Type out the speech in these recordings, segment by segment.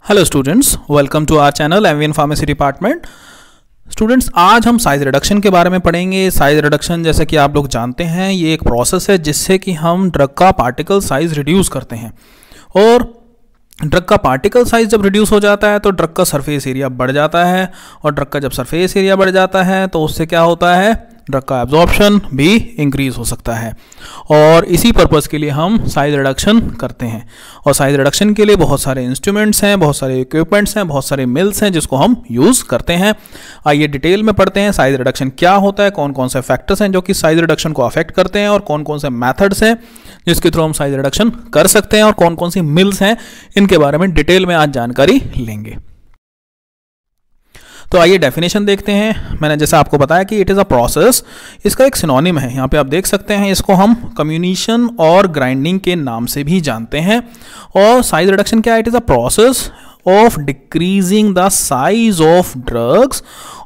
Hello students, welcome to our channel MVN pharmacy department. Students, आज हम size reduction के बारे में पढ़ेंगे। साइज रिडक्शन, जैसे कि आप लोग जानते हैं, ये एक प्रोसेस है जिससे कि हम ड्रग का पार्टिकल साइज रिड्यूस करते हैं। और ड्रग का पार्टिकल साइज जब रिड्यूस हो जाता है तो ड्रग का सरफेस एरिया बढ़ जाता है, और ड्रग का जब सरफेस एरिया बढ़ जाता है तो उससे क्या होता है, ड्रग का एब्जॉर्प्शन भी इंक्रीज हो सकता है। और इसी पर्पस के लिए हम साइज रिडक्शन करते हैं। और साइज रिडक्शन के लिए बहुत सारे इंस्ट्रूमेंट्स हैं, बहुत सारे इक्विपमेंट्स हैं, बहुत सारे मिल्स हैं जिसको हम यूज़ करते हैं। आइए डिटेल में पढ़ते हैं साइज रिडक्शन क्या होता है, कौन कौन से फैक्टर्स हैं जो कि साइज रिडक्शन को अफेक्ट करते हैं, और कौन कौन से मैथड्स हैं जिसके थ्रू हम साइज रिडक्शन कर सकते हैं, और कौन कौन सी मिल्स हैं, इनके बारे में डिटेल में आज जानकारी लेंगे। तो आइए डेफिनेशन देखते हैं। मैंने जैसा आपको बताया कि इट इज़ अ प्रोसेस, इसका एक सिनोनिम है, यहाँ पे आप देख सकते हैं। इसको हम कम्युनिशन और ग्राइंडिंग के नाम से भी जानते हैं। और साइज रिडक्शन क्या है? It is a process of decreasing the size of drugs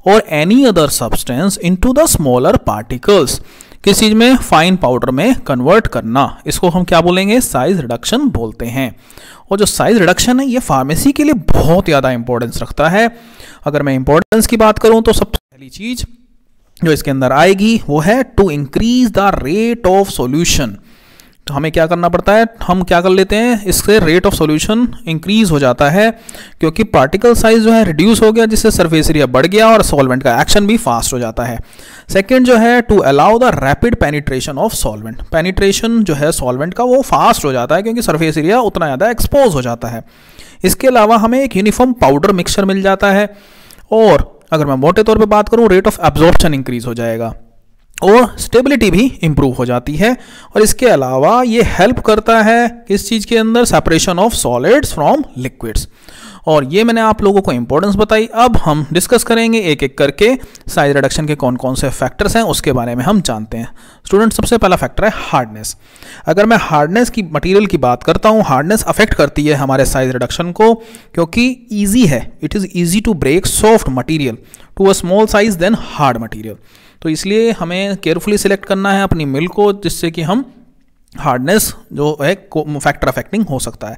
और any other substance into the smaller particles. किस चीज़ में? फाइन पाउडर में कन्वर्ट करना। इसको हम क्या बोलेंगे? साइज रिडक्शन बोलते हैं। और जो साइज रिडक्शन है ये फार्मेसी के लिए बहुत ज़्यादा इंपॉर्टेंस रखता है। अगर मैं इंपॉर्टेंस की बात करूं तो सबसे पहली चीज़ जो इसके अंदर आएगी वो है to increase the rate of solution. तो हमें क्या करना पड़ता है, हम क्या कर लेते हैं, इससे रेट ऑफ सॉल्यूशन इंक्रीज हो जाता है, क्योंकि पार्टिकल साइज जो है रिड्यूस हो गया, जिससे सरफेस एरिया बढ़ गया और सॉल्वेंट का एक्शन भी फास्ट हो जाता है। सेकंड जो है to allow the rapid penetration of solvent. Penetration जो है सॉल्वेंट का वो फास्ट हो जाता है, क्योंकि सरफेस एरिया उतना ज़्यादा एक्सपोज हो जाता है। इसके अलावा हमें एक यूनिफॉर्म पाउडर मिक्सचर मिल जाता है। और अगर मैं मोटे तौर पे बात करूं, रेट ऑफ एब्जॉर्प्शन इंक्रीज हो जाएगा और स्टेबिलिटी भी इंप्रूव हो जाती है। और इसके अलावा ये हेल्प करता है किस चीज़ के अंदर? Separation of solids from liquids. और ये मैंने आप लोगों को इंपॉर्टेंस बताई। अब हम डिस्कस करेंगे एक एक करके साइज रिडक्शन के कौन कौन से फैक्टर्स हैं, उसके बारे में हम जानते हैं। स्टूडेंट, सबसे पहला फैक्टर है हार्डनेस। अगर मैं हार्डनेस की, मटेरियल की बात करता हूँ, हार्डनेस अफेक्ट करती है हमारे साइज रिडक्शन को, क्योंकि ईजी है, it is easy to break soft material to a small size than hard material. तो इसलिए हमें केयरफुली सिलेक्ट करना है अपनी मिल को, जिससे कि हम हार्डनेस जो है फैक्टर अफेक्टिंग हो सकता है।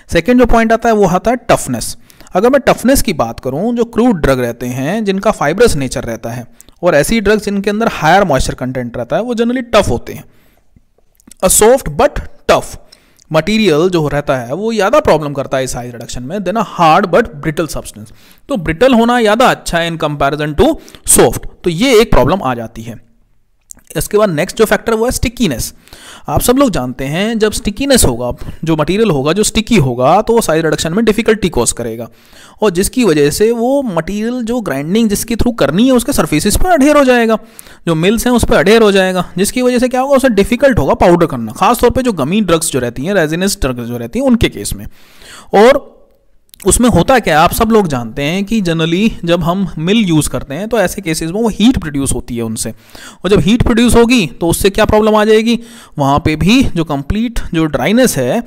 सेकेंड जो पॉइंट आता है वो आता है टफनेस। अगर मैं टफनेस की बात करूं, जो क्रूड ड्रग रहते हैं जिनका फाइब्रस नेचर रहता है, और ऐसी ड्रग्स जिनके अंदर हायर मॉइस्चर कंटेंट रहता है, वो जनरली टफ होते हैं। A soft but tough material जो रहता है वो ज़्यादा प्रॉब्लम करता है साइज रिडक्शन में than a hard but brittle substance. तो ब्रिटल होना ज़्यादा अच्छा है इन कंपैरिजन टू सॉफ्ट। तो ये एक प्रॉब्लम आ जाती है। इसके बाद नेक्स्ट जो फैक्टर वो है स्टिकीनेस। आप सब लोग जानते हैं जब स्टिकीनेस होगा, जो मटेरियल होगा जो स्टिकी होगा, तो वो साइज रिडक्शन में डिफिकल्टी कॉज करेगा, और जिसकी वजह से वो मटेरियल जो ग्राइंडिंग जिसके थ्रू करनी है उसके सरफेसिस पर अडेयर हो जाएगा, जो मिल्स हैं उस पर अडेयर हो जाएगा, जिसकी वजह से क्या होगा, उसे डिफिकल्ट होगा पाउडर करना, खासतौर पर जो गमी ड्रग्स जो रहती हैं, रेजिनस ड्रग्स जो रहती हैं, उनके केस में। और उसमें होता क्या है, आप सब लोग जानते हैं कि जनरली जब हम मिल यूज़ करते हैं तो ऐसे केसेस में वो हीट प्रोड्यूस होती है उनसे, और जब हीट प्रोड्यूस होगी तो उससे क्या प्रॉब्लम आ जाएगी, वहाँ पे भी जो कंप्लीट जो ड्राइनेस है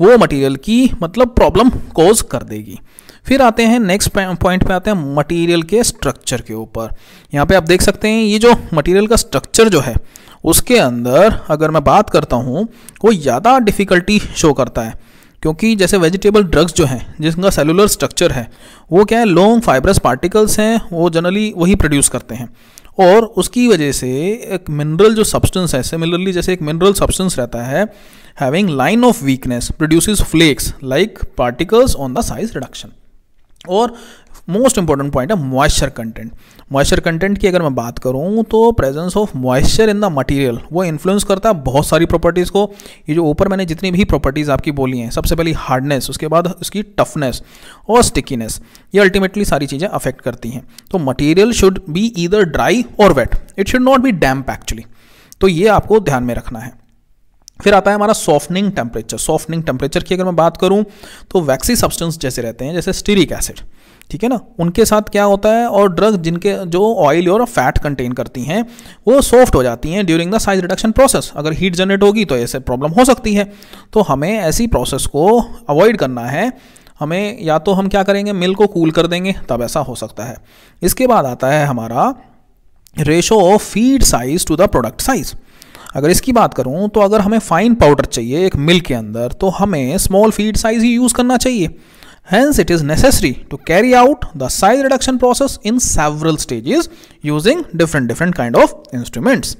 वो मटेरियल की मतलब प्रॉब्लम कॉज कर देगी। फिर आते हैं नेक्स्ट पॉइंट पे आते हैं मटेरियल के स्ट्रक्चर के ऊपर। यहाँ पे आप देख सकते हैं ये जो मटेरियल का स्ट्रक्चर जो है उसके अंदर अगर मैं बात करता हूँ वो ज़्यादा डिफ़िकल्टी शो करता है, क्योंकि जैसे वेजिटेबल ड्रग्स जो हैं जिसका सेलुलर स्ट्रक्चर है वो क्या है, लॉन्ग फाइब्रस पार्टिकल्स हैं, वो जनरली वही प्रोड्यूस करते हैं, और उसकी वजह से एक मिनरल जो सब्सटेंस है, सिमिलरली जैसे एक मिनरल सब्सटेंस रहता है having line of weakness produces flakes like particles on the size reduction. और मोस्ट इंपॉर्टेंट पॉइंट है मॉइस्चर कंटेंट। मॉइस्चर कंटेंट की अगर मैं बात करूं तो presence of moisture in the material वो इन्फ्लुएंस करता है बहुत सारी प्रॉपर्टीज़ को। ये जो ऊपर मैंने जितनी भी प्रॉपर्टीज़ आपकी बोली हैं, सबसे पहले हार्डनेस, उसके बाद इसकी टफनेस और स्टिकीनेस, ये अल्टीमेटली सारी चीज़ें अफेक्ट करती हैं। तो material should be either dry और wet, it should not be damp actually. तो ये आपको ध्यान में रखना है। फिर आता है हमारा सॉफ्टनिंग टेम्परेचर। सॉफ्टनिंग टेम्परेचर की अगर मैं बात करूं तो वैक्सी सब्सटेंस जैसे रहते हैं, जैसे स्टीरिक एसिड, ठीक है ना, उनके साथ क्या होता है, और ड्रग जिनके जो ऑयल और फैट कंटेन करती हैं वो सॉफ्ट हो जाती हैं during the size reduction process. अगर हीट जनरेट होगी तो ऐसे प्रॉब्लम हो सकती है। तो हमें ऐसी प्रोसेस को अवॉइड करना है। हमें या तो हम क्या करेंगे, मिल को कूल कर देंगे, तब ऐसा हो सकता है। इसके बाद आता है हमारा ratio of feed size to the product size. अगर इसकी बात करूं तो अगर हमें फाइन पाउडर चाहिए एक मिल के अंदर तो हमें स्मॉल फीड साइज ही यूज़ करना चाहिए, Hence, it is necessary to carry out the size reduction process in several stages using different kind of instruments.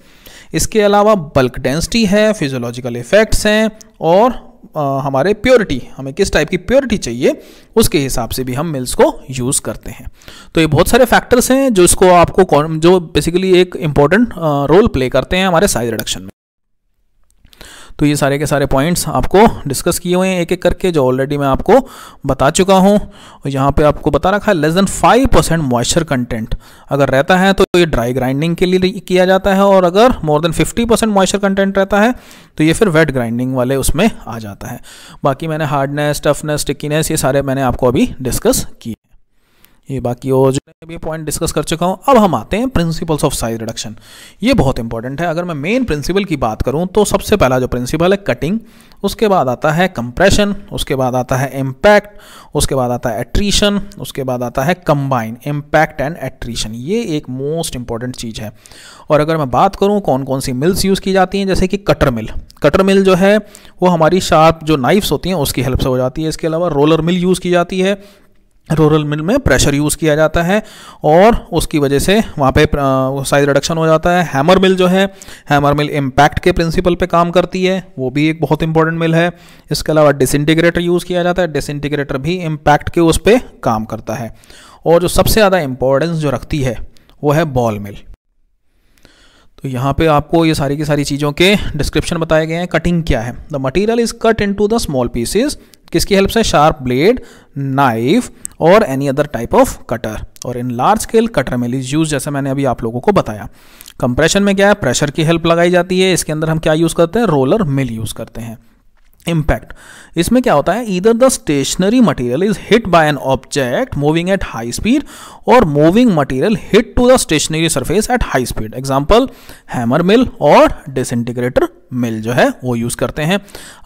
इसके अलावा बल्क डेंसिटी है, फिजियोलॉजिकल इफेक्ट्स हैं और हमारे प्योरिटी, हमें किस टाइप की प्योरिटी चाहिए उसके हिसाब से भी हम मिल्स को यूज़ करते हैं। तो ये बहुत सारे फैक्टर्स हैं जो इसको आपको जो बेसिकली एक इम्पॉर्टेंट रोल प्ले करते हैं हमारे साइज रिडक्शन में। तो ये सारे के सारे पॉइंट्स आपको डिस्कस किए हुए हैं एक एक करके, जो ऑलरेडी मैं आपको बता चुका हूँ। और यहाँ पे आपको बता रखा है लेस देन 5% मॉइस्चर कंटेंट अगर रहता है तो ये ड्राई ग्राइंडिंग के लिए किया जाता है, और अगर मोर देन 50% मॉइस्चर कंटेंट रहता है तो ये फिर वेट ग्राइंडिंग वाले उसमें आ जाता है। बाकी मैंने हार्डनेस, टफनेस, स्टिकीनेस ये सारे मैंने आपको अभी डिस्कस किए। ये बाकी और जो भी पॉइंट डिस्कस कर चुका हूँ। अब हम आते हैं प्रिंसिपल्स ऑफ साइज रिडक्शन। ये बहुत इंपॉर्टेंट है। अगर मैं मेन प्रिंसिपल की बात करूँ तो सबसे पहला जो प्रिंसिपल है कटिंग, उसके बाद आता है कंप्रेशन, उसके बाद आता है इम्पैक्ट, उसके बाद आता है एट्रीशन, उसके बाद आता है कंबाइन इम्पैक्ट एंड एट्रीशन। ये एक मोस्ट इंपॉर्टेंट चीज़ है। और अगर मैं बात करूँ कौन कौन सी मिल्स यूज़ की जाती हैं, जैसे कि कटर मिल। कटर मिल जो है वो हमारी शार्प जो नाइफ्स होती हैं उसकी हेल्प से हो जाती है। इसके अलावा रोलर मिल यूज़ की जाती है। रोलर मिल में प्रेशर यूज़ किया जाता है और उसकी वजह से वहाँ पे साइज रिडक्शन हो जाता है। हैमर मिल जो है, हैमर मिल इम्पैक्ट के प्रिंसिपल पे काम करती है, वो भी एक बहुत इंपॉर्टेंट मिल है। इसके अलावा डिसइंटीग्रेटर यूज़ किया जाता है, डिसइंटीग्रेटर भी इम्पैक्ट के उस पर काम करता है। और जो सबसे ज़्यादा इंपॉर्टेंस जो रखती है वो है बॉल मिल। तो यहाँ पे आपको ये सारी की सारी चीज़ों के डिस्क्रिप्शन बताए गए हैं। कटिंग क्या है? The material is cut into the small pieces, किसकी हेल्प से? शार्प ब्लेड, नाइफ और any other type of cutter. और in large scale cutter mill is use, जैसे मैंने अभी आप लोगों को बताया। कंप्रेशन में क्या है? प्रेशर की हेल्प लगाई जाती है। इसके अंदर हम क्या यूज़ करते हैं? रोलर मिल यूज़ करते हैं। इम्पैक्ट, इसमें क्या होता है? Either the stationery material is hit by an object moving at high speed और moving material hit to the stationery surface at high speed. Example hammer mill और डिसइंटीग्रेटर मिल जो है वो यूज़ करते हैं।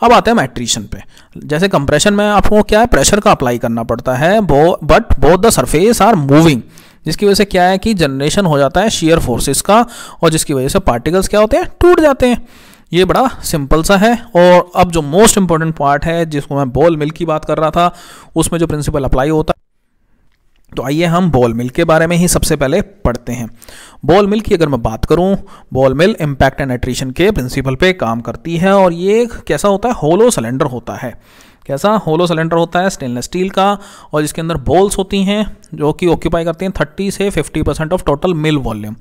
अब आते हैं हम एट्रीशन पे। जैसे कंप्रेशन में आपको क्या है? प्रेशर का अप्लाई करना पड़ता है, but both the surface are moving, जिसकी वजह से क्या है कि जनरेशन हो जाता है शेयर फोर्सेस का, और जिसकी वजह से पार्टिकल्स क्या होते हैं? टूट जाते हैं। ये बड़ा सिंपल सा है। और अब जो मोस्ट इंपॉर्टेंट पार्ट है जिसको मैं बॉल मिल की बात कर रहा था, उसमें जो प्रिंसिपल अप्लाई होता है, तो आइए हम बॉल मिल के बारे में ही सबसे पहले पढ़ते हैं। बॉल मिल की अगर मैं बात करूं, ball mill impact and attrition के प्रिंसिपल पे काम करती है। और ये कैसा होता है? होलो सिलेंडर होता है। कैसा? होलो सिलेंडर होता है स्टेनलेस स्टील का, और जिसके अंदर बॉल्स होती हैं जो कि ऑक्यूपाई करती हैं 30 से 50% ऑफ टोटल मिल वॉल्यूम।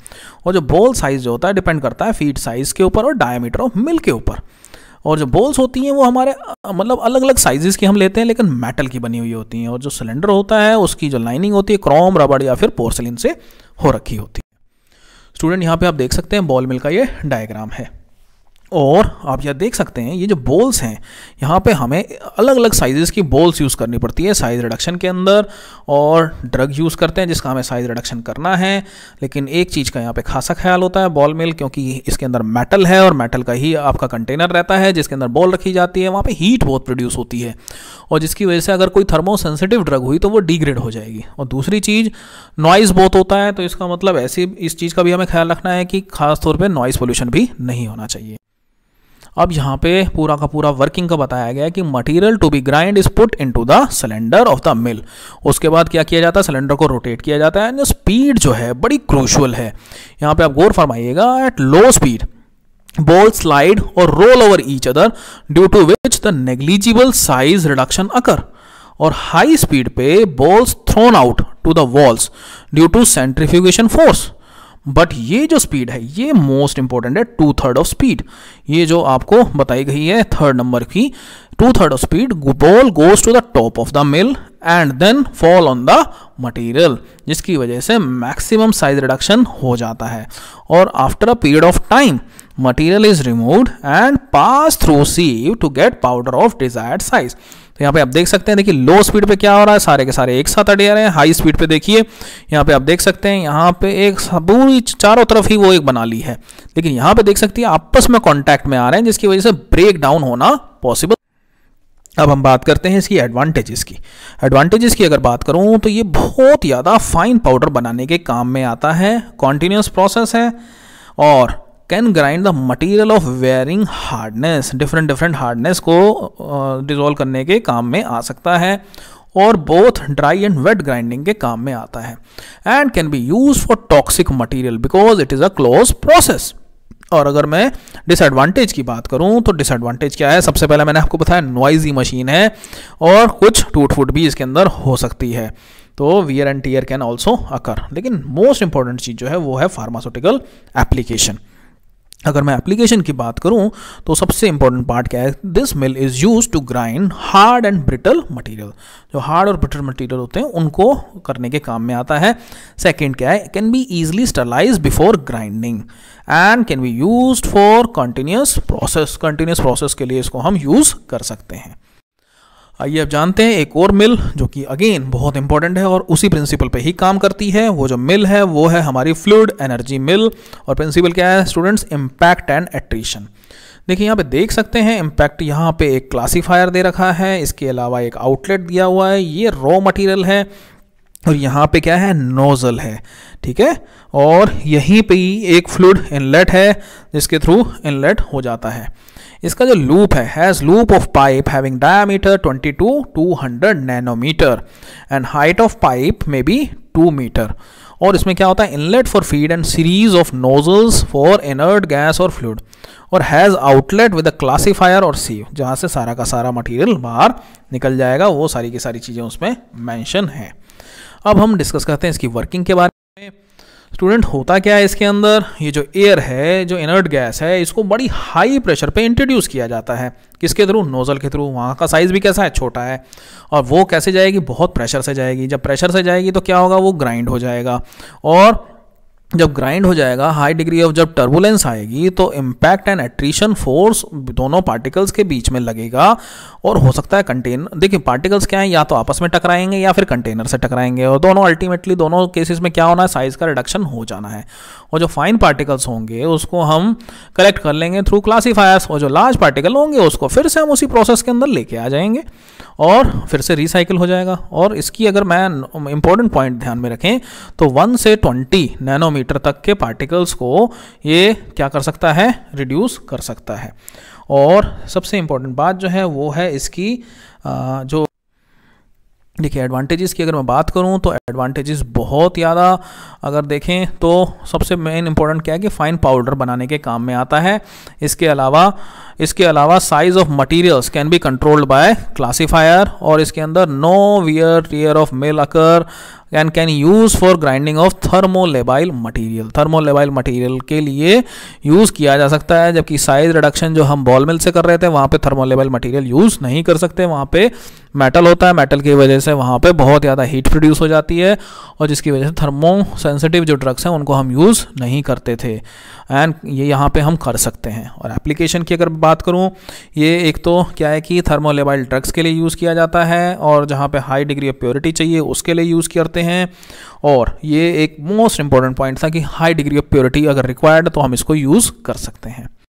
और जो बॉल साइज जो होता है डिपेंड करता है फीट साइज के ऊपर और डायमीटर ऑफ मिल के ऊपर। और जो बॉल्स होती हैं वो हमारे मतलब अलग अलग साइजेस की हम लेते हैं, लेकिन मेटल की बनी हुई होती हैं। और जो सिलेंडर होता है उसकी जो लाइनिंग होती है क्रोम, रबड़ या फिर पोर्सिलिन से हो रखी होती है। स्टूडेंट यहाँ पे आप देख सकते हैं बॉल मिल का ये डायग्राम है। और आप यह देख सकते हैं ये जो बॉल्स हैं, यहाँ पे हमें अलग अलग साइजेस की बॉल्स यूज़ करनी पड़ती है साइज रिडक्शन के अंदर। और ड्रग यूज़ करते हैं जिसका हमें साइज रिडक्शन करना है। लेकिन एक चीज़ का यहाँ पे खासा ख्याल होता है बॉल मिल, क्योंकि इसके अंदर मेटल है और मेटल का ही आपका कंटेनर रहता है जिसके अंदर बॉल रखी जाती है। वहाँ पे हीट बहुत प्रोड्यूस होती है, और जिसकी वजह से अगर कोई थर्मो सेंसिटिव ड्रग हुई तो वो डिग्रेड हो जाएगी। और दूसरी चीज़ नॉइज़ बहुत होता है, तो इसका मतलब ऐसी इस चीज़ का भी हमें ख्याल रखना है कि खास तौर पर नॉइज़ पोल्यूशन भी नहीं होना चाहिए। अब यहाँ पे पूरा का पूरा वर्किंग का बताया गया है कि material to be grind is put into the cylinder of the mill. उसके बाद क्या किया जाता है? सिलेंडर को रोटेट किया जाता है। स्पीड जो है बड़ी क्रूशियल है। यहाँ पे आप गौर फरमाइएगा। At low speed ball slide और roll over each other due to which the negligible size reduction occur. और हाई स्पीड पे balls thrown out to the walls due to centrifugation force. But ये जो स्पीड है ये most important है, 2/3 of speed. ये जो आपको बताई गई है 3rd नंबर की, 2/3 of speed ball goes to the top of the mill and then fall on the material, जिसकी वजह से मैक्सिमम साइज रिडक्शन हो जाता है। और after a period of time material is removed and pass through sieve to get powder of desired size. तो यहाँ पे आप देख सकते हैं, देखिए लो स्पीड पे क्या हो रहा है, सारे के सारे एक साथ अड़े आ रहे हैं। हाई स्पीड पे देखिए यहाँ पे आप देख सकते हैं, यहाँ पे एक पूरी चारों तरफ ही वो एक बना ली है, लेकिन यहाँ पे देख सकती है आपस में कांटेक्ट में आ रहे हैं, जिसकी वजह से ब्रेक डाउन होना पॉसिबल। अब हम बात करते हैं इसकी एडवांटेजेस की। एडवांटेजेस की अगर बात करूँ तो ये बहुत ज़्यादा फाइन पाउडर बनाने के काम में आता है, कॉन्टिन्यूस प्रोसेस है, और can grind the material of varying hardness, different hardness को डिजोल्व करने के काम में आ सकता है। और both dry and wet grinding के काम में आता है and can be use for toxic material because it is a close process. और अगर मैं डिसएडवांटेज की बात करूं तो डिसएडवांटेज क्या है, सबसे पहले मैंने आपको बताया नॉइजी मशीन है और कुछ टूट फूट भी इसके अंदर हो सकती है, तो wear and tear can also occur. लेकिन मोस्ट इंपॉर्टेंट चीज़ जो है वो है फार्मास्यूटिकल एप्लीकेशन। अगर मैं एप्लीकेशन की बात करूं तो सबसे इंपॉर्टेंट पार्ट क्या है, this mill is use to grind hard and brittle material. जो हार्ड और ब्रिटल मटेरियल होते हैं उनको करने के काम में आता है। सेकंड क्या है, can be easily sterilize before grinding and can be used for continuous process. Continuous process के लिए इसको हम यूज़ कर सकते हैं। आइए अब जानते हैं एक और मिल जो कि अगेन बहुत इंपॉर्टेंट है और उसी प्रिंसिपल पे ही काम करती है। वो जो मिल है वो है हमारी फ्लूइड एनर्जी मिल। और प्रिंसिपल क्या है स्टूडेंट्स, इम्पैक्ट एंड एट्रीशन। देखिए यहाँ पे देख सकते हैं इम्पैक्ट, यहाँ पे एक क्लासीफायर दे रखा है, इसके अलावा एक आउटलेट दिया हुआ है, ये रॉ मटेरियल है और यहाँ पे क्या है नोजल है, ठीक है। और यहीं पे ही एक फ्लूइड इनलेट है जिसके थ्रू इनलेट हो जाता है। इसका जो लूप है has loop of pipe having diameter 20 to 200 nanometer and height of pipe में बी 2 मीटर। और इसमें क्या होता है, inlet for feed and series of nozzles for inert gas और फ्लूइड, और has outlet with a classifier और सीव, जहाँ से सारा का सारा मटेरियल बाहर निकल जाएगा। वो सारी की सारी चीज़ें उसमें मेंशन है। अब हम डिस्कस करते हैं इसकी वर्किंग के बारे में। स्टूडेंट होता क्या है इसके अंदर, ये जो एयर है, जो इनर्ट गैस है, इसको बड़ी हाई प्रेशर पे इंट्रोड्यूस किया जाता है। किसके थ्रू, नोजल के थ्रू। वहाँ का साइज़ भी कैसा है, छोटा है। और वो कैसे जाएगी, बहुत प्रेशर से जाएगी। जब प्रेशर से जाएगी तो क्या होगा, वो ग्राइंड हो जाएगा। और जब ग्राइंड हो जाएगा, हाई डिग्री ऑफ जब टर्बुलेंस आएगी तो इम्पैक्ट एंड एट्रीशन फोर्स दोनों पार्टिकल्स के बीच में लगेगा और हो सकता है कंटेनर, देखिए पार्टिकल्स क्या है, या तो आपस में टकराएंगे या फिर कंटेनर से टकराएंगे, और दोनों अल्टीमेटली दोनों केसेस में क्या होना है, साइज का रिडक्शन हो जाना है। और जो फाइन पार्टिकल्स होंगे उसको हम कलेक्ट कर लेंगे थ्रू क्लासीफायर्स, और जो लार्ज पार्टिकल होंगे उसको फिर से हम उसी प्रोसेस के अंदर लेके आ जाएंगे और फिर से रिसाइकिल हो जाएगा। और इसकी अगर मैं इंपॉर्टेंट पॉइंट ध्यान में रखें तो 1 से 20 नैनोमीटर तक के पार्टिकल्स को ये क्या कर सकता है, रिड्यूस कर सकता है। और सबसे इंपॉर्टेंट बात जो है वो है इसकी जो देखिए एडवांटेजेस की अगर मैं बात करूं तो एडवांटेजेस बहुत ज़्यादा अगर देखें तो सबसे मेन इंपॉर्टेंट क्या है कि फाइन पाउडर बनाने के काम में आता है। इसके अलावा size of materials can be controlled by classifier, और इसके अंदर no wear tear of mill occur and can use for grinding of thermolabile material. Thermolabile material के लिए यूज़ किया जा सकता है, जबकि साइज रिडक्शन जो हम बॉल मिल से कर रहे थे वहाँ पे थर्मोलेबाइल मटेरियल यूज़ नहीं कर सकते। वहाँ पे मेटल होता है, मेटल की वजह से वहाँ पे बहुत ज़्यादा हीट प्रोड्यूस हो जाती है और जिसकी वजह से थर्मो सेंसिटिव जो ड्रग्स हैं उनको हम यूज़ नहीं करते थे, एंड ये यहाँ पे हम कर सकते हैं। और एप्लीकेशन की अगर बात करूँ, ये एक तो क्या है कि थर्मोलेबाइल ड्रग्स के लिए यूज़ किया जाता है और जहाँ पे हाई डिग्री ऑफ प्योरिटी चाहिए उसके लिए यूज़ करते हैं। और ये एक मोस्ट इंपॉर्टेंट पॉइंट था कि हाई डिग्री ऑफ प्योरिटी अगर रिक्वायर्ड तो हम इसको यूज़ कर सकते हैं।